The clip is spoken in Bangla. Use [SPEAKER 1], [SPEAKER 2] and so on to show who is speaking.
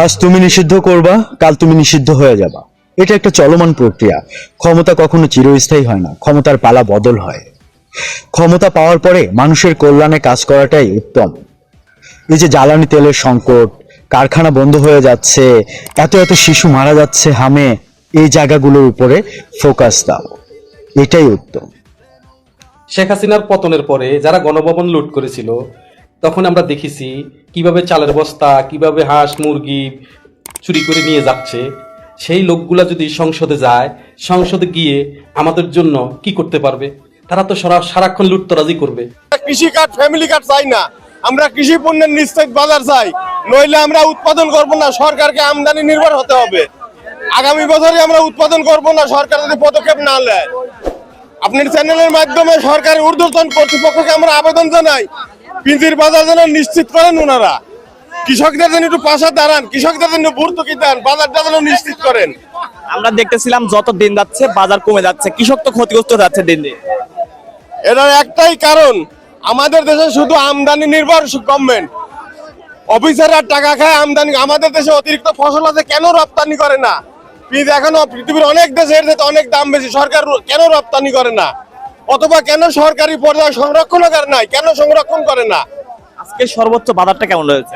[SPEAKER 1] আজ তুমি নিষিদ্ধ করবা, কাল তুমি নিষিদ্ধ হয়ে যাবা। এটা একটা চলমান প্রক্রিয়া। ক্ষমতা কখনো চিরস্থায়ী হয় না, ক্ষমতার পালা বদল হয়। ক্ষমতা পাওয়ার পরে মানুষের কল্যাণে কাজ করাটাই উত্তম। এই যে জ্বালানি তেলের সংকট, কারখানা বন্ধ হয়ে যাচ্ছে, এত এত শিশু মারা যাচ্ছে হামে, এই জায়গাগুলোর উপরে ফোকাস দাও, এটাই উত্তম।
[SPEAKER 2] শেখ হাসিনার পতনের পরে যারা গণভবন লুট করেছিল, তখন আমরা দেখেছি কিভাবে চালের বস্তা, কিভাবে হাঁস মুরগি চুরি করে নিয়ে যাচ্ছে। সেই লোকগুলা যদি সংসদে যায়, সংসদে গিয়ে আমাদের জন্য কি করতে পারবে? তারা তো সারাক্ষণ লুটতরাজি করবে।
[SPEAKER 3] কৃষি কার্ড, ফ্যামিলি কার্ড চাই না, আমরা কৃষি পণ্যের নিশ্চিত বাজার চাই, নইলে আমরা উৎপাদন করব না, সরকারকে আমদানি নির্ভর হতে হবে। আগামী বছরে আমরা উৎপাদন করব না, সরকার যদি পদক্ষেপ না নেয়। আপনার চ্যানেলের মাধ্যমে সরকারের ঊর্ধ্বতন কর্তৃপক্ষকে আমরা আবেদন জানাই, পিঁজির বাজার যেন নিশ্চিত করেন ওনারা। কৃষকদের জন্য একটু পাশে দাঁড়ান, কৃষকদের জন্য ভর্তুকি দেন, বাজারটা যেন নিশ্চিত করেন।
[SPEAKER 4] আমরা দেখতেছিলাম যত দিন যাচ্ছে বাজার কমে যাচ্ছে, কৃষক তো ক্ষতিগ্রস্ত যাচ্ছে দিন দিন।
[SPEAKER 3] এটার একটাই কারণ, আমাদের দেশে শুধু আমদানি নির্ভর গভর্নমেন্ট, অফিসাররা টাকা খায় আমদানি। আমাদের দেশে অতিরিক্ত ফসল আছে, কেন রপ্তানি করে না? এখনো পৃথিবীর অনেক দেশে এর থেকে অনেক দাম বেশি, সরকার কেন রপ্তানি করে না? অথবা কেন সরকারি পর্যায়ে সংরক্ষণাগার নাই, কেন সংরক্ষণ করে না?
[SPEAKER 4] আজকে সর্বোচ্চ বাজারটা কেমন রয়েছে?